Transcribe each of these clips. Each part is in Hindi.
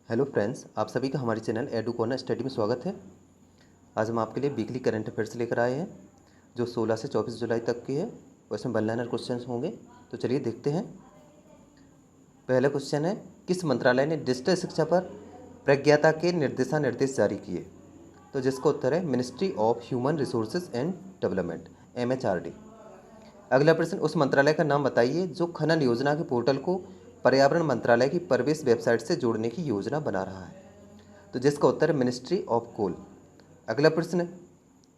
हेलो फ्रेंड्स, आप सभी का हमारे चैनल एडू कॉर्नर स्टडी में स्वागत है। आज हम आपके लिए वीकली करंट अफेयर्स लेकर आए हैं जो 16 से 24 जुलाई तक की है और इसमें वन लाइनर क्वेश्चन होंगे। तो चलिए देखते हैं। पहला क्वेश्चन है, किस मंत्रालय ने डिजिटल शिक्षा पर प्रज्ञाता के निर्देश जारी किए? तो जिसका उत्तर है ministry of human resources and development, MHRD। अगला प्रश्न, उस मंत्रालय का नाम बताइए जो खनन योजना के पोर्टल को पर्यावरण मंत्रालय की प्रवेश वेबसाइट से जोड़ने की योजना बना रहा है। तो जिसका उत्तर है मिनिस्ट्री ऑफ कोल। अगला प्रश्न,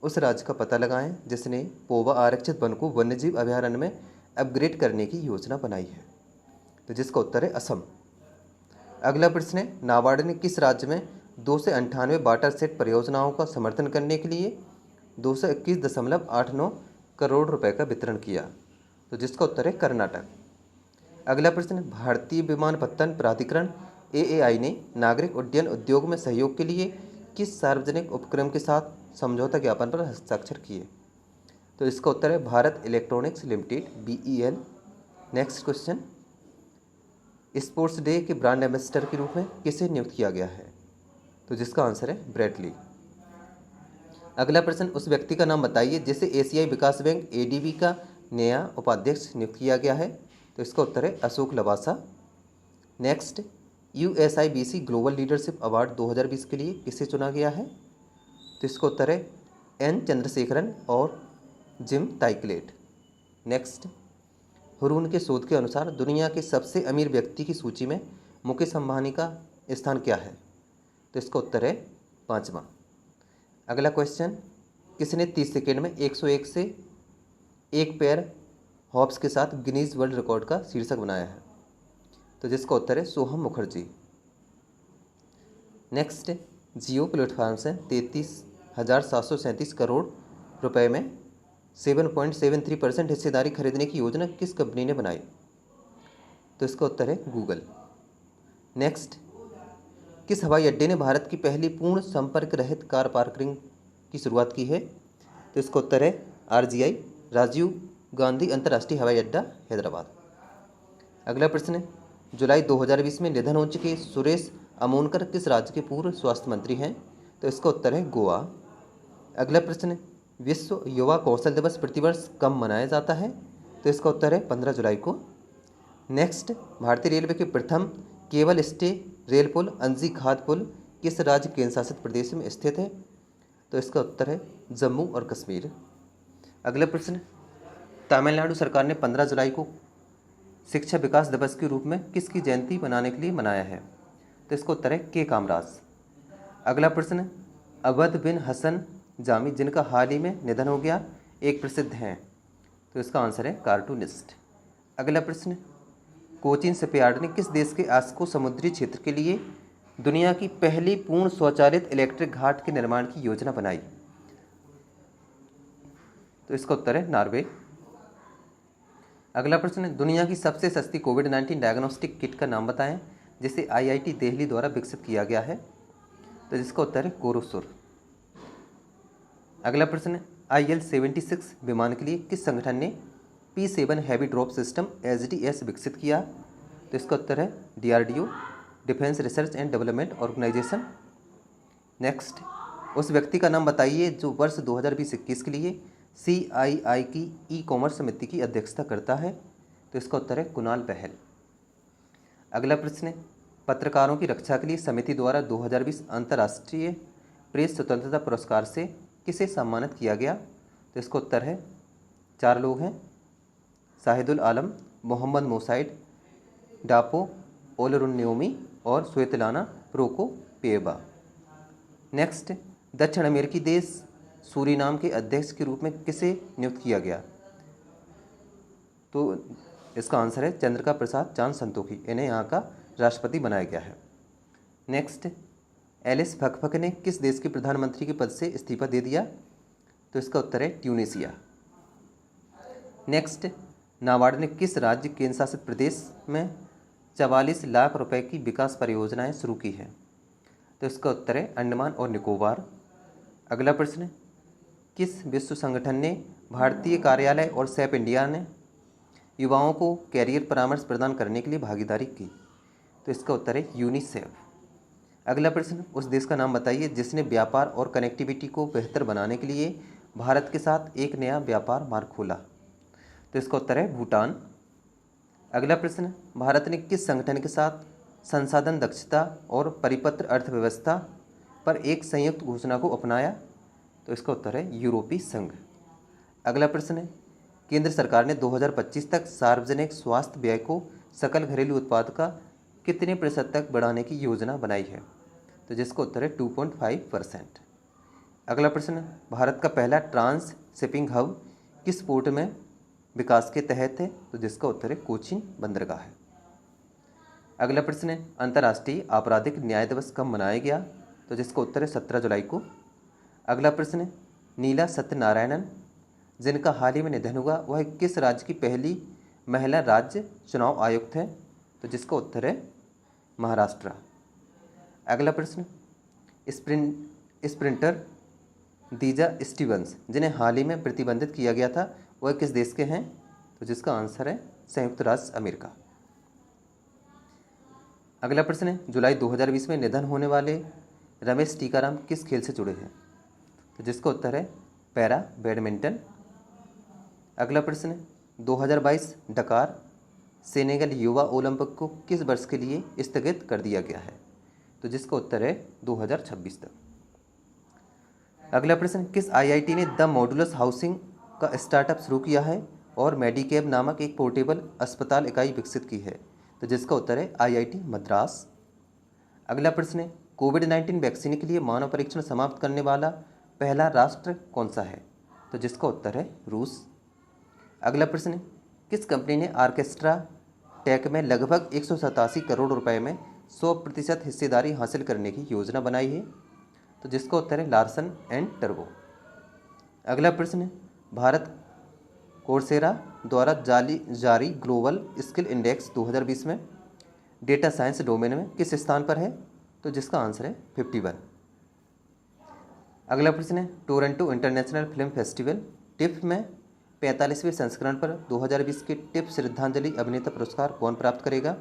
उस राज्य का पता लगाएं जिसने पोवा आरक्षित वन को वन्यजीव अभयारण्य में अपग्रेड करने की योजना बनाई है। तो जिसका उत्तर है असम। अगला प्रश्न है, नाबार्ड ने किस राज्य में 2 से 98 वाटर सेट परियोजनाओं का समर्थन करने के लिए 221.89 करोड़ रुपए का वितरण किया? तो जिसका उत्तर है कर्नाटक। अगला प्रश्न, भारतीय विमानपत्तन प्राधिकरण AAI ने नागरिक उड्डयन उद्योग में सहयोग के लिए किस सार्वजनिक उपक्रम के साथ समझौता ज्ञापन पर हस्ताक्षर किए? तो इसका उत्तर है Bharat electronics limited, BEL। Next question, sports day के ब्रांड एम्बेसडर के रूप में किसे नियुक्त किया गया है? तो जिसका आंसर है ब्रेटली। अगला प्रश्न, उस व्यक्ति का नाम बताइए जिसे एशियाई विकास बैंक ADB का नया उपाध्यक्ष नियुक्त किया गया है। तो इसका उत्तर है Ashok Lavasa. Next, USIBC global leadership award 2020 के लिए किसे चुना गया है? तो इसका उत्तर है N चंद्रशेखरन और जिम ताइकलेट। नेक्स्ट, हुरून के शोध के अनुसार दुनिया के सबसे अमीर व्यक्ति की सूची में मुकेश अंबानी का स्थान क्या है? तो इसका उत्तर है 5वां। अगला क्वेश्चन, किसने 30 सेकेंड में 101 से एक पैर हॉप्स के साथ गिनीज वर्ल्ड रिकॉर्ड का शीर्षक बनाया है? तो जिसका उत्तर है सोहम मुखर्जी। नेक्स्ट, जियो प्लेटफॉर्म से 33,737 करोड़ रुपए में 7.73% हिस्सेदारी खरीदने की योजना किस कंपनी ने बनाई? तो इसका उत्तर है गूगल। नेक्स्ट, किस हवाई अड्डे ने भारत की पहली पूर्ण संपर्क रहित कार पार्किंग की शुरुआत की है? तो इसका उत्तर है RGI, राजीव गांधी अंतर्राष्ट्रीय हवाई अड्डा, हैदराबाद। अगला प्रश्न है, जुलाई 2020 में निधन हो चुके सुरेश अमोनकर किस राज्य के पूर्व स्वास्थ्य मंत्री हैं? तो इसका उत्तर है गोवा। अगला प्रश्न है, विश्व युवा कौशल दिवस प्रतिवर्ष कब मनाया जाता है? तो इसका उत्तर है 15 जुलाई को। नेक्स्ट, भारतीय रेलवे के प्रथम केबल स्टे रेल पुल अंजी खाद पुल किस राज्य केंद्र शासित प्रदेश में स्थित है? तो इसका उत्तर है जम्मू और कश्मीर। अगला प्रश्न, तमिलनाडु सरकार ने 15 जुलाई को शिक्षा विकास दिवस के रूप में किसकी जयंती मनाने के लिए मनाया है? तो इसका उत्तर है के कामराज। अगला प्रश्न, अवध बिन हसन जामी जिनका हाल ही में निधन हो गया एक प्रसिद्ध हैं? तो इसका आंसर है कार्टूनिस्ट। अगला प्रश्न, कोचीन शिपयार्ड ने किस देश के आस्को समुद्री क्षेत्र के लिए दुनिया की पहली पूर्ण स्वचालित इलेक्ट्रिक घाट के निर्माण की योजना बनाई? तो इसका उत्तर है नॉर्वे। अगला प्रश्न, दुनिया की सबसे सस्ती कोविड-19 डायग्नोस्टिक किट का नाम बताएं जिसे IIT दिल्ली द्वारा विकसित किया गया है? तो जिसका उत्तर है कोरोसुर। अगला प्रश्न, IL-76 विमान के लिए किस संगठन ने P-7 heavy drop system HDS विकसित किया? तो इसका उत्तर है DRDO, defence research and development organisation. Next, उस व्यक्ति का नाम बताइए जो वर्ष 2020-21 के लिए CII की ई-कॉमर्स समिति की अध्यक्षता करता है? तो इसका उत्तर है कुणाल बहल। अगला प्रश्न है, पत्रकारों की रक्षा के लिए समिति द्वारा 2020 अंतर्राष्ट्रीय प्रेस स्वतंत्रता पुरस्कार से किसे सम्मानित किया गया? तो इसका उत्तर है 4 लोग हैं, शाहिदुल आलम, मोहम्मद मोसाइड, डापो ओलरुन्योमी और स्वेतलाना प्रोकोपिएवा। नेक्स्ट, दक्षिण अमेरिकी देश सूरीनाम के अध्यक्ष के रूप में किसे नियुक्त किया गया? तो इसका आंसर है चंद्रिका प्रसाद चांद संतोखी, इन्हें यहाँ का राष्ट्रपति बनाया गया है। नेक्स्ट, एलिस फकफक ने किस देश के प्रधानमंत्री के पद से इस्तीफा दे दिया? तो इसका उत्तर है ट्यूनीसिया। नेक्स्ट, नाबार्ड ने किस राज्य केंद्र शासित प्रदेश में 44 लाख रुपए की विकास परियोजनाएं शुरू की हैं? तो इसका उत्तर है अंडमान और निकोबार। अगला प्रश्न, किस विश्व संगठन ने भारतीय कार्यालय और सैप इंडिया ने युवाओं को कैरियर परामर्श प्रदान करने के लिए भागीदारी की? तो इसका उत्तर है यूनिसेफ। अगला प्रश्न, उस देश का नाम बताइए जिसने व्यापार और कनेक्टिविटी को बेहतर बनाने के लिए भारत के साथ एक नया व्यापार मार्ग खोला। तो इसका उत्तर है भूटान। अगला प्रश्न, भारत ने किस संगठन के साथ संसाधन दक्षता और परिपत्र अर्थव्यवस्था पर एक संयुक्त घोषणा को अपनाया? तो इसका उत्तर है यूरोपीय संघ। अगला प्रश्न है, केंद्र सरकार ने 2025 तक सार्वजनिक स्वास्थ्य व्यय को सकल घरेलू उत्पाद का कितने प्रतिशत तक बढ़ाने की योजना बनाई है? तो जिसका उत्तर है 2.5%। अगला प्रश्न, भारत का पहला ट्रांस शिपिंग हब किस पोर्ट में विकास के तहत है? तो जिसका उत्तर है कोचीन बंदरगाह है। अगला प्रश्न है, अंतर्राष्ट्रीय आपराधिक न्याय दिवस कब मनाया गया? तो जिसका उत्तर है 17 जुलाई को। अगला प्रश्न है, नीला सत्यनारायणन जिनका हाल ही में निधन हुआ वह किस राज्य की पहली महिला राज्य चुनाव आयुक्त है? तो जिसका उत्तर है महाराष्ट्र। अगला प्रश्न, स्प्रिंटर दीजा स्टीवंस जिन्हें हाल ही में प्रतिबंधित किया गया था वह किस देश के हैं? तो जिसका आंसर है संयुक्त राज्य अमेरिका। अगला प्रश्न है, जुलाई 2020 में निधन होने वाले रमेश टीकाराम किस खेल से जुड़े हैं? तो जिसका उत्तर है पैरा बैडमिंटन। अगला प्रश्न है, 2022 डकार सेनेगल युवा ओलंपिक को किस वर्ष के लिए स्थगित कर दिया गया है? तो जिसका उत्तर है 2026 तक। अगला प्रश्न, किस आईआईटी ने द मॉड्यूलस हाउसिंग का स्टार्टअप शुरू किया है और मेडिकेब नामक एक पोर्टेबल अस्पताल इकाई विकसित की है? तो जिसका उत्तर है आईआईटी मद्रास। अगला प्रश्न है, कोविड-19 वैक्सीन के लिए मानव परीक्षण समाप्त करने वाला पहला राष्ट्र कौन सा है? तो जिसका उत्तर है रूस। अगला प्रश्न है, किस कंपनी ने ऑर्केस्ट्रा टेक में लगभग 187 करोड़ रुपए में 100% हिस्सेदारी हासिल करने की योजना बनाई है? तो जिसका उत्तर है लार्सन एंड टर्बो। अगला प्रश्न है, भारत कोर्सेरा द्वारा जारी ग्लोबल स्किल इंडेक्स 2020 में डेटा साइंस डोमेन में किस स्थान पर है? तो जिसका आंसर है 51। अगला प्रश्न है, Toronto international film festival tiff में 45वें संस्करण पर 2020 के टिफ श्रद्धांजलि अभिनेता पुरस्कार कौन प्राप्त करेगा?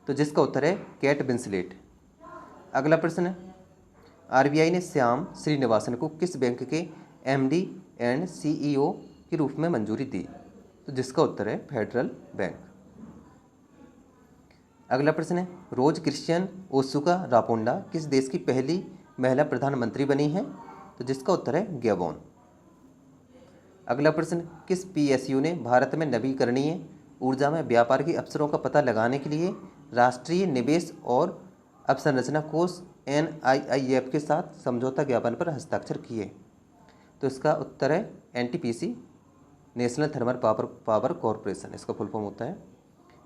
तो जिसका उत्तर है केट विंसलेट। अगला प्रश्न है, आरबीआई ने श्याम श्रीनिवासन को किस बैंक के एमडी एंड सीईओ के रूप में मंजूरी दी? तो जिसका उत्तर है फेडरल बैंक। अगला प्रश्न है, रोज क्रिश्चियन ओसुका रापोंडा किस देश की पहली महिला प्रधानमंत्री बनी है? तो जिसका उत्तर है गैबोन। अगला प्रश्न, किस पीएसयू ने भारत में नवीकरणीय ऊर्जा में व्यापार के अवसरों का पता लगाने के लिए राष्ट्रीय निवेश और अवसंरचना कोष एनआईआईएफ के साथ समझौता ज्ञापन पर हस्ताक्षर किए? तो इसका उत्तर है NTPC, national thermal power corporation इसका फुल फॉर्म होता है।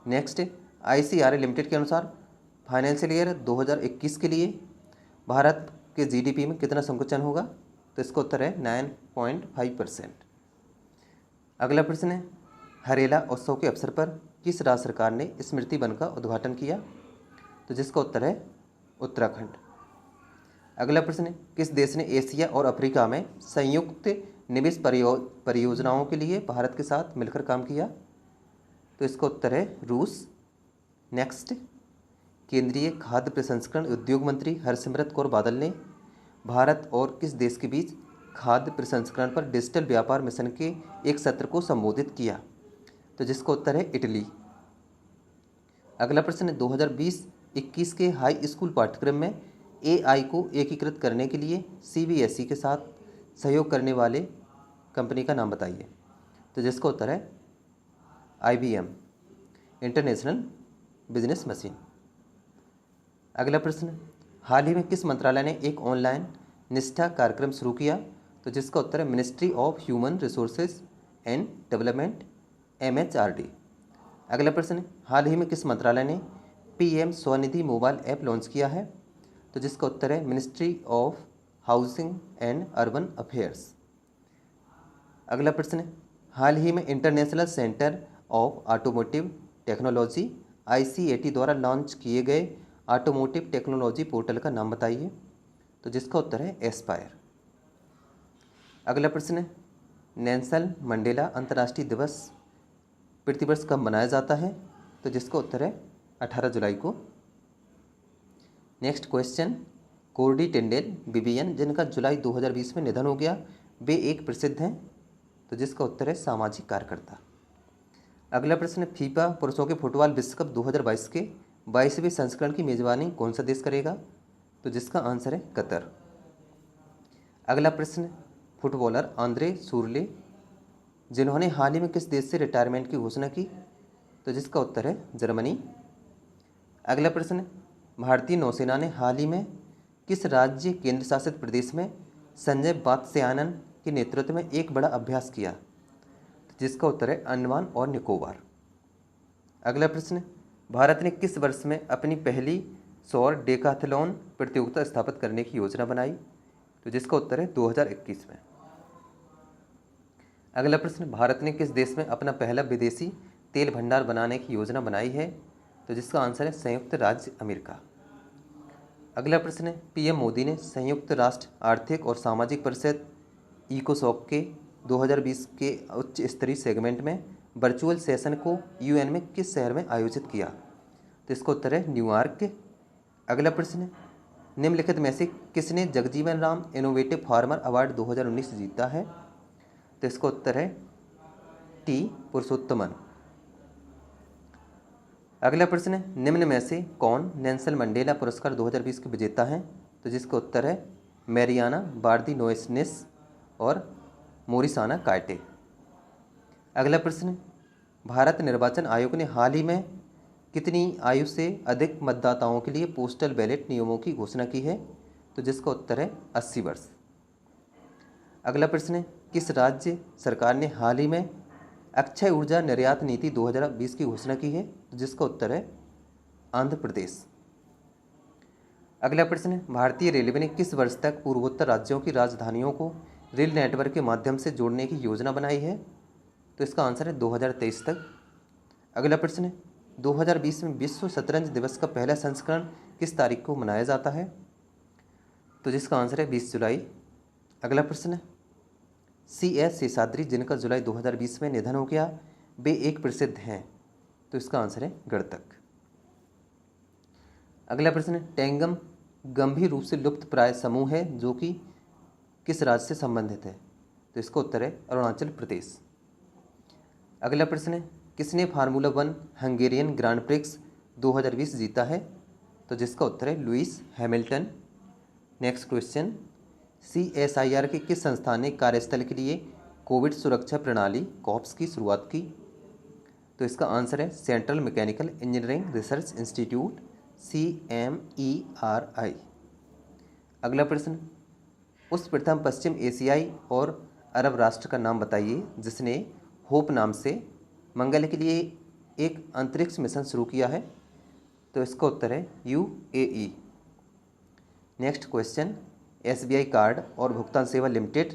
नेक्स्ट, आईसीआरए लिमिटेड के अनुसार फाइनेंशियल ईयर 2021 के लिए भारत के जीडीपी में कितना संकुचन होगा? तो इसका उत्तर है 9.5%। अगला प्रश्न है, हरेला उत्सव के अवसर पर किस राज्य सरकार ने स्मृति वन का उद्घाटन किया? तो जिसका उत्तर है उत्तराखंड। अगला प्रश्न है, किस देश ने एशिया और अफ्रीका में संयुक्त निवेश परियोजनाओं के लिए भारत के साथ मिलकर काम किया? तो इसका उत्तर है रूस। नेक्स्ट, केंद्रीय खाद्य प्रसंस्करण उद्योग मंत्री हरसिमरत कौर बादल ने भारत और किस देश के बीच खाद्य प्रसंस्करण पर डिजिटल व्यापार मिशन के एक सत्र को संबोधित किया? तो जिसका उत्तर है इटली। अगला प्रश्न है, 2020-21 के हाई स्कूल पाठ्यक्रम में एआई को एकीकृत करने के लिए सीबीएसई के साथ सहयोग करने वाले कंपनी का नाम बताइए? तो जिसका उत्तर है आईबीएम, इंटरनेशनल बिजनेस मशीन। अगला प्रश्न, हाल ही में किस मंत्रालय ने एक ऑनलाइन निष्ठा कार्यक्रम शुरू किया? तो जिसका उत्तर है ministry of human resources and development MHRD. अगला प्रश्न, हाल ही में किस मंत्रालय ने PM Svanidhi mobile app launch किया है? तो जिसका उत्तर है ministry of housing and urban affairs. अगला प्रश्न, हाल ही में international centre of automotive technology ICAT द्वारा लॉन्च किए गए ऑटोमोटिव टेक्नोलॉजी पोर्टल का नाम बताइए? तो जिसका उत्तर है एस्पायर। अगला प्रश्न है, नेल्सन मंडेला अंतर्राष्ट्रीय दिवस प्रतिवर्ष कब मनाया जाता है? तो जिसका उत्तर है 18 जुलाई को। नेक्स्ट क्वेश्चन, कोर्डी टेंडेल बिबियन जिनका जुलाई 2020 में निधन हो गया, वे एक प्रसिद्ध हैं, तो जिसका उत्तर है सामाजिक कार्यकर्ता। अगला प्रश्न, फीफा पुरुषों के फुटबॉल विश्व कप 2022 के 22वें संस्करण की मेजबानी कौन सा देश करेगा, तो जिसका आंसर है कतर। अगला प्रश्न, फुटबॉलर आंद्रे सुरले जिन्होंने हाल ही में किस देश से रिटायरमेंट की घोषणा की, तो जिसका उत्तर है जर्मनी। अगला प्रश्न, भारतीय नौसेना ने हाल ही में किस राज्य केंद्र शासित प्रदेश में संजय वात्स्यायन के नेतृत्व में एक बड़ा अभ्यास किया, तो जिसका उत्तर है अंडमान और निकोबार। अगला प्रश्न, भारत ने किस वर्ष में अपनी पहली सौर डेकाथलॉन प्रतियोगिता स्थापित करने की योजना बनाई, तो जिसका उत्तर है 2021 में। अगला प्रश्न, भारत ने किस देश में अपना पहला विदेशी तेल भंडार बनाने की योजना बनाई है, तो जिसका आंसर है संयुक्त राज्य अमेरिका। अगला प्रश्न है, पीएम मोदी ने संयुक्त राष्ट्र आर्थिक और सामाजिक परिषद इकोसॉक के 2020 के उच्च स्तरीय सेगमेंट में वर्चुअल सेशन को यूएन में किस शहर में आयोजित किया, तो इसका उत्तर है न्यूयॉर्क। अगला प्रश्न है, निम्नलिखित में से किसने Jagjivan Ram innovative farmer award 2019 जीता है, तो इसका उत्तर है टी पुरुषोत्तमन। अगला प्रश्न है, निम्न में से कौन नेल्सन मंडेला पुरस्कार 2020 के विजेता हैं, तो जिसका उत्तर है मैरियाना बार्दिनोएस्नेस और मोरिसाना कायटे। अगला प्रश्न, भारत निर्वाचन आयोग ने हाल ही में कितनी आयु से अधिक मतदाताओं के लिए पोस्टल बैलेट नियमों की घोषणा की है, तो जिसका उत्तर है 80 वर्ष। अगला प्रश्न है, किस राज्य सरकार ने हाल ही में अक्षय ऊर्जा निर्यात नीति 2020 की घोषणा की है, तो जिसका उत्तर है आंध्र प्रदेश। अगला प्रश्न है, भारतीय रेलवे ने किस वर्ष तक पूर्वोत्तर राज्यों की राजधानियों को रेल नेटवर्क के माध्यम से जोड़ने की योजना बनाई है, तो इसका आंसर है 2023 तक। अगला प्रश्न है, 2020 में विश्व शतरंज दिवस का पहला संस्करण किस तारीख को मनाया जाता है, तो जिसका आंसर है 20 जुलाई। अगला प्रश्न है, CS शेषाद्री जिनका जुलाई 2020 में निधन हो गया, वे एक प्रसिद्ध हैं, तो इसका आंसर है गणतक। अगला प्रश्न है, टेंगम गंभीर रूप से लुप्त प्राय समूह है जो कि किस राज्य से संबंधित है, तो इसका उत्तर है अरुणाचल प्रदेश। अगला प्रश्न है, किसने फार्मूला 1 हंगेरियन ग्रांड प्रिक्स 2020 जीता है, तो जिसका उत्तर है Lewis Hamilton. Next question, CSIR के किस संस्थान ने कार्यस्थल के लिए कोविड सुरक्षा प्रणाली कॉप्स की शुरुआत की, तो इसका आंसर है central mechanical engineering research institute CMERI। अगला प्रश्न, उस प्रथम पश्चिम एशियाई और अरब राष्ट्र का नाम बताइए जिसने होप नाम से मंगल के लिए एक अंतरिक्ष मिशन शुरू किया है, तो इसका उत्तर है UAE। Next question, SBI card और भुगतान सेवा लिमिटेड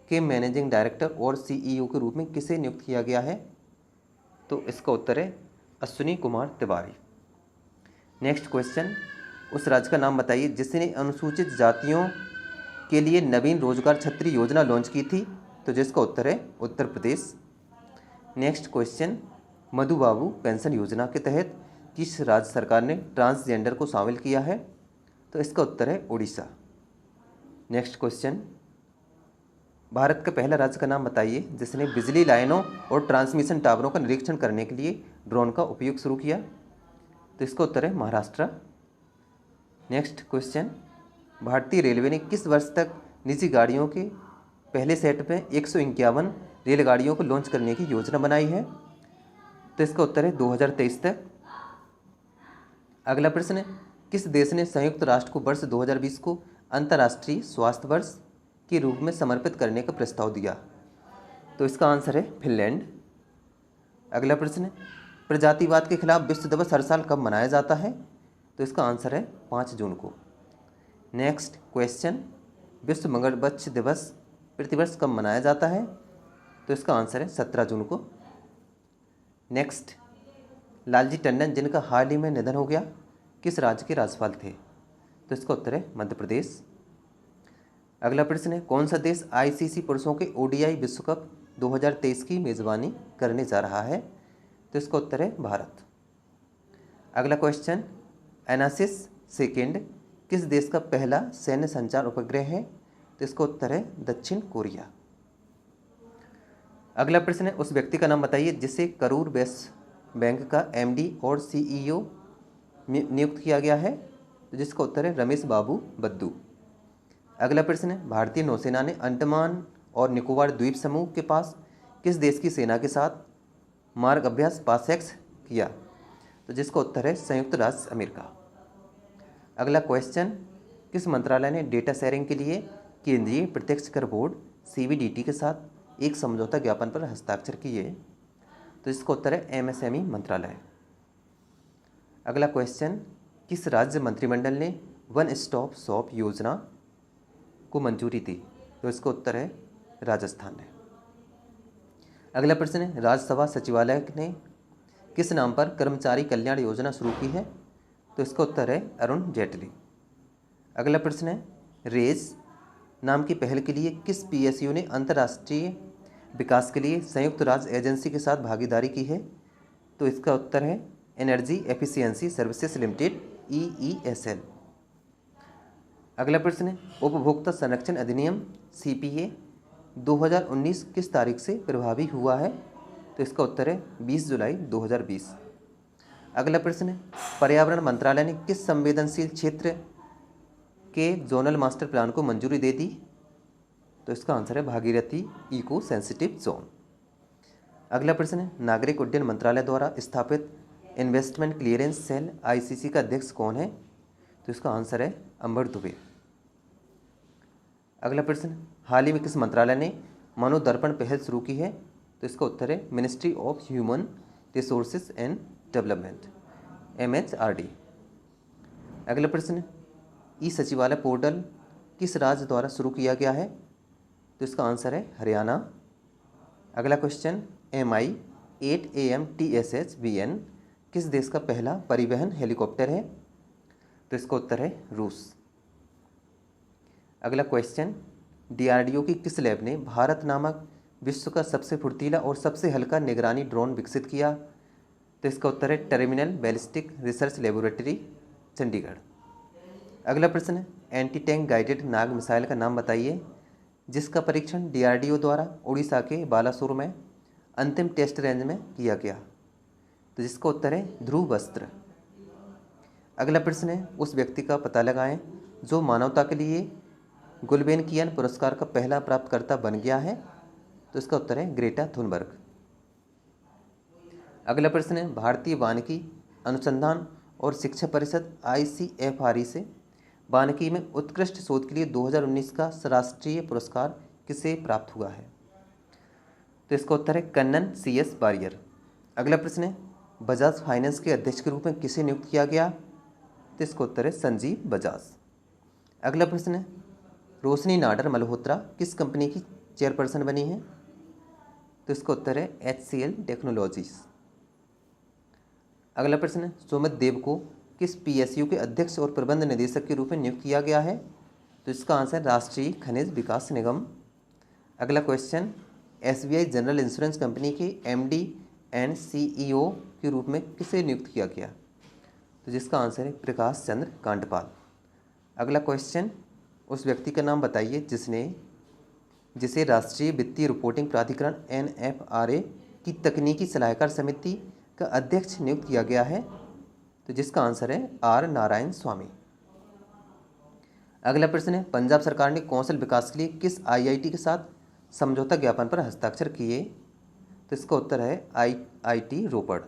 के मैनेजिंग डायरेक्टर और CEO के रूप में किसे नियुक्त किया गया है, तो इसका उत्तर है अश्विनी कुमार तिवारी। नेक्स्ट क्वेश्चन, उस राज्य का नाम बताइए जिसने अनुसूचित जातियों के लिए नवीन रोजगार छतरी योजना लॉन्च की थी, तो जिसका उत्तर है उत्तर प्रदेश। नेक्स्ट क्वेश्चन, मधु बाबू पेंशन योजना के तहत किस राज्य सरकार ने ट्रांसजेंडर को शामिल किया है, तो इसका उत्तर है उड़ीसा। नेक्स्ट क्वेश्चन, भारत का पहला राज्य का नाम बताइए जिसने बिजली लाइनों और ट्रांसमिशन टावरों का निरीक्षण करने के लिए ड्रोन का उपयोग शुरू किया, तो इसका उत्तर है महाराष्ट्र। नेक्स्ट क्वेश्चन, भारतीय रेलवे ने किस वर्ष तक निजी गाड़ियों के पहले सेट में 151 रेलगाड़ियों को लॉन्च करने की योजना बनाई है, तो इसका उत्तर है 2023 तक। अगला प्रश्न है, किस देश ने संयुक्त राष्ट्र को वर्ष 2020 को अंतर्राष्ट्रीय स्वास्थ्य वर्ष के रूप में समर्पित करने का प्रस्ताव दिया, तो इसका आंसर है फिनलैंड। अगला प्रश्न है, प्रजातिवाद के खिलाफ विश्व दिवस हर साल कब मनाया जाता है, तो इसका आंसर है 5 जून को। नेक्स्ट क्वेश्चन, विश्व मगरमच्छ दिवस प्रतिवर्ष कब मनाया जाता है, तो इसका आंसर है 17 जून को। नेक्स्ट, लालजी टंडन जिनका हाल ही में निधन हो गया किस राज्य के राज्यपाल थे, तो इसका उत्तर है मध्य प्रदेश। अगला प्रश्न है, कौन सा देश ICC पुरुषों के ODI विश्व कप 2023 की मेज़बानी करने जा रहा है, तो इसका उत्तर है भारत। अगला क्वेश्चन, एनासिस सेकेंड, किस देश का पहला सैन्य संचार उपग्रह है? तो इसका उत्तर है दक्षिण कोरिया। अगला प्रश्न है, उस व्यक्ति का नाम बताइए जिसे करूर वैश्य बैंक का एमडी और सीईओ नियुक्त किया गया है। तो जिसका उत्तर है रमेश बाबू बद्दू। अगला प्रश्न है, भारतीय नौसेना ने अंडमान और निकोबार द्वीप समूह के पास किस देश की सेना के साथ मार्ग अभ्यास पासएक्स किया? तो जिसका उत्तर है संयुक्त राज्य अमेरिका। अगला क्वेश्चन, किस मंत्रालय ने डेटा शेयरिंग के लिए केंद्रीय प्रत्यक्ष कर बोर्ड सीबीडीटी के साथ एक समझौता ज्ञापन पर हस्ताक्षर किए? तो इसका उत्तर है एमएसएमई मंत्रालय। अगला क्वेश्चन, किस राज्य मंत्रिमंडल ने वन स्टॉप शॉप योजना को मंजूरी दी? तो इसका उत्तर है राजस्थान है। अगला प्रश्न है, राज्यसभा सचिवालय ने किस नाम पर कर्मचारी कल्याण योजना शुरू की है? तो इसका उत्तर है अरुण जेटली। अगला प्रश्न है, रेस नाम की पहल के लिए किस पीएसयू ने अंतर्राष्ट्रीय विकास के लिए संयुक्त राज्य एजेंसी के साथ भागीदारी की है? तो इसका उत्तर है energy efficiency services limited EESL। अगला प्रश्न है, उपभोक्ता संरक्षण अधिनियम CPA 2019 किस तारीख से प्रभावी हुआ है? तो इसका उत्तर है 20 जुलाई 2020। अगला प्रश्न है, पर्यावरण मंत्रालय ने किस संवेदनशील क्षेत्र के जोनल मास्टर प्लान को मंजूरी दे दी? तो इसका आंसर है भागीरथी इको सेंसिटिव जोन। अगला प्रश्न है, नागरिक उड्डयन मंत्रालय द्वारा स्थापित इन्वेस्टमेंट क्लियरेंस सेल ICC का अध्यक्ष कौन है? तो इसका आंसर है अंबर दुबे। अगला प्रश्न, हाल ही में किस मंत्रालय ने मनोदर्पण पहल शुरू की है? तो इसका उत्तर है ministry of human resources and development MHRD। अगला प्रश्न, ई सचिवालय पोर्टल किस राज्य द्वारा शुरू किया गया है? तो इसका आंसर है हरियाणा। अगला क्वेश्चन, MI 8AM TSH-BN किस देश का पहला परिवहन हेलीकॉप्टर है? तो इसका उत्तर है रूस। अगला क्वेश्चन, DRDO की किस लैब ने भारत नामक विश्व का सबसे फुर्तीला और सबसे हल्का निगरानी ड्रोन विकसित किया? तो इसका उत्तर है terminal ballistic research laboratory Chandigarh. अगला प्रश्न है, एंटी टैंक गाइडेड नाग मिसाइल का नाम बताइए जिसका परीक्षण DRDO द्वारा उड़ीसा के बालासोर में अंतिम टेस्ट रेंज में किया गया? तो जिसका उत्तर है ध्रुव वस्त्र। अगला प्रश्न है, उस व्यक्ति का पता लगाएं जो मानवता के लिए गुल्बेनकियन पुरस्कार का पहला प्राप्तकर्ता बन गया है? तो इसका उत्तर है ग्रेटा थुनबर्ग। अगला प्रश्न है, भारतीय वानिकी अनुसंधान और शिक्षा परिषद ICFRE से वानिकी में उत्कृष्ट शोध के लिए 2019 का राष्ट्रीय पुरस्कार किसे प्राप्त हुआ है? तो इसका उत्तर है कन्नन CS वारियर। अगला प्रश्न है, बजाज फाइनेंस के अध्यक्ष के रूप में किसे नियुक्त किया गया? तो इसका उत्तर है संजीव बजाज। अगला प्रश्न है, रोशनी नाडर मल्होत्रा किस कंपनी की चेयरपर्सन बनी है? तो इसका उत्तर है HCL टेक्नोलॉजीज। अगला प्रश्न है, सुमित देव को किस PSU के अध्यक्ष और प्रबंध निदेशक के रूप में नियुक्त किया गया है? तो इसका आंसर राष्ट्रीय खनिज विकास निगम। अगला question, SBI general insurance company के MD एंड CEO के रूप में किसे नियुक्त किया गया? तो जिसका आंसर है प्रकाश चंद्र कांडपाल। अगला क्वेश्चन, उस व्यक्ति का नाम बताइए जिसे राष्ट्रीय वित्तीय रिपोर्टिंग प्राधिकरण NFRA की तकनीकी सलाहकार समिति का अध्यक्ष नियुक्त किया गया है? तो जिसका आंसर है R नारायण स्वामी। अगला प्रश्न है, पंजाब सरकार ने कौशल विकास के लिए किस IIT के साथ समझौता ज्ञापन पर हस्ताक्षर किए? तो इसका उत्तर है IIT रोपड़।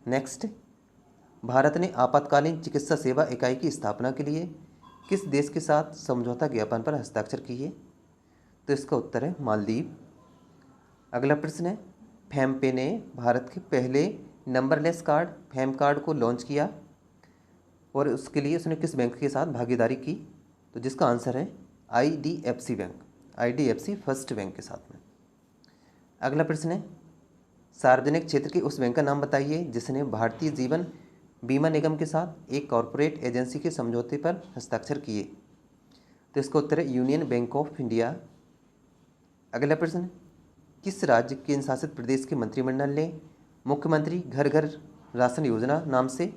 नेक्स्ट, भारत ने आपातकालीन चिकित्सा सेवा इकाई की स्थापना के लिए किस देश के साथ समझौता ज्ञापन पर हस्ताक्षर किए? तो इसका उत्तर है मालदीव। अगला प्रश्न है, फेमपे ने भारत के पहले नंबरलेस कार्ड फेम कार्ड को लॉन्च किया और उसके लिए उसने किस बैंक के साथ भागीदारी की? तो जिसका आंसर है IDFC bank, IDFC first bank के साथ में। अगला प्रश्न है, सार्वजनिक क्षेत्र के उस बैंक का नाम बताइए जिसने भारतीय जीवन बीमा निगम के साथ एक कॉरपोरेट एजेंसी के समझौते पर हस्ताक्षर किए? तो इसका उत्तर है यूनियन बैंक ऑफ इंडिया। अगला प्रश्न, किस राज्य केंद्र शासित प्रदेश के मंत्रिमंडल ने मुख्यमंत्री घर घर राशन योजना नाम से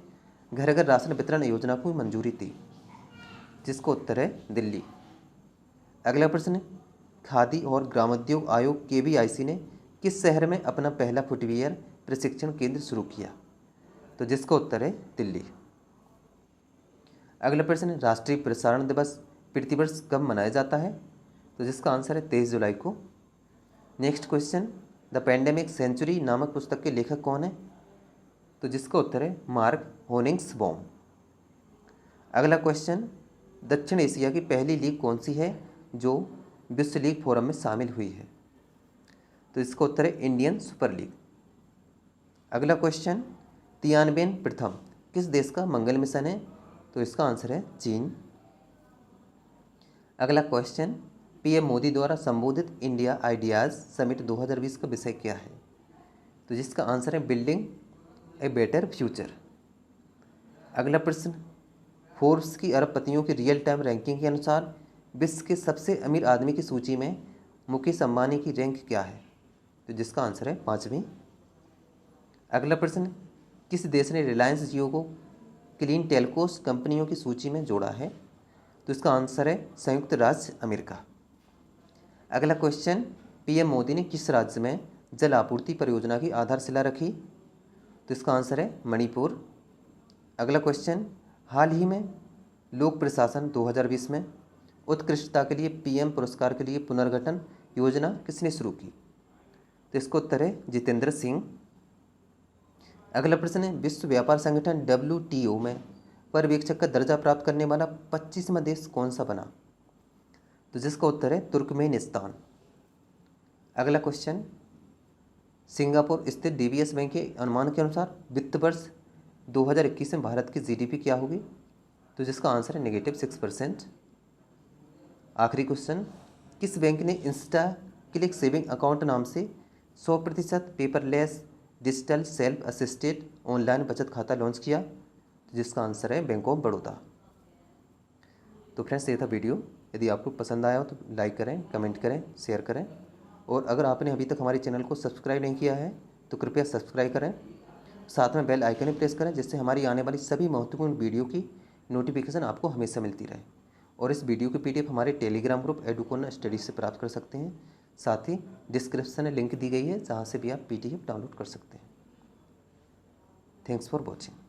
घर घर राशन वितरण योजना को मंजूरी दी? जिसका उत्तर है दिल्ली। अगला प्रश्न, खादी और ग्रामोद्योग आयोग KVIC ने किस शहर में अपना पहला फुटवियर प्रशिक्षण केंद्र शुरू किया? तो जिसका उत्तर है दिल्ली। अगला प्रश्न, राष्ट्रीय प्रसारण दिवस प्रतिवर्ष कब मनाया जाता है? तो जिसका आंसर है 23 जुलाई को। Next question, the pandemic century नामक पुस्तक के लेखक कौन है? तो जिसका उत्तर है मार्क होनिंग्सबॉम। अगला क्वेश्चन, दक्षिण एशिया की पहली लीग कौन सी है जो विश्व लीग फोरम में शामिल हुई है? तो इसका उत्तर है इंडियन सुपर लीग। अगला क्वेश्चन, तियानबेन प्रथम किस देश का मंगल मिशन है? तो इसका आंसर है चीन। अगला क्वेश्चन, PM मोदी द्वारा संबोधित इंडिया आइडियाज़ समिट 2020 का विषय क्या है? तो जिसका आंसर है बिल्डिंग ए बेटर फ्यूचर। अगला प्रश्न, फोर्ब्स की अरबपतियों की रियल टाइम रैंकिंग के अनुसार विश्व के सबसे अमीर आदमी की सूची में मुकेश अंबानी की रैंक क्या है? तो जिसका आंसर है 5वीं। अगला प्रश्न, किस देश ने रिलायंस जियो को क्लीन टेलकोस कंपनियों की सूची में जोड़ा है? तो इसका आंसर है संयुक्त राज्य अमेरिका। अगला क्वेश्चन, PM मोदी ने किस राज्य में जल आपूर्ति परियोजना की आधारशिला रखी? तो इसका आंसर है मणिपुर। अगला क्वेश्चन, हाल ही में लोक प्रशासन 2020 में उत्कृष्टता के लिए PM पुरस्कार के लिए पुनर्गठन योजना किसने शुरू की? तो इसका उत्तर है जितेंद्र सिंह। अगला प्रश्न है, विश्व व्यापार संगठन WTO में पर्यवेक्षक का दर्जा प्राप्त करने वाला 25वां देश कौन सा बना? तो जिसका उत्तर है तुर्कमेनिस्तान। अगला क्वेश्चन, सिंगापुर स्थित DBS बैंक के अनुमान के अनुसार वित्त वर्ष 2021 में भारत की GDP क्या होगी? तो जिसका आंसर है -6%। आखिरी क्वेश्चन, किस बैंक ने इंस्टा क्लिक सेविंग अकाउंट नाम से 100% paperless digital self assisted online बचत खाता लॉन्च किया? तो जिसका आंसर है बैंक ऑफ बड़ौदा। तो फ्रेंड्स, ये था वीडियो। यदि आपको पसंद आया हो तो लाइक करें, कमेंट करें, शेयर करें, और अगर आपने अभी तक हमारे चैनल को सब्सक्राइब नहीं किया है तो कृपया सब्सक्राइब करें, साथ में बेल आइकन प्रेस करें, जिससे हमारी आने वाली सभी महत्वपूर्ण वीडियो की नोटिफिकेशन आपको हमेशा मिलती रहे। और इस वीडियो की PDF हमारे टेलीग्राम ग्रुप एडुकोना स्टडी से प्राप्त कर सकते हैं। साथ ही डिस्क्रिप्शन में लिंक दी गई है, जहाँ से भी आप PDF डाउनलोड कर सकते हैं। Thanks for watching.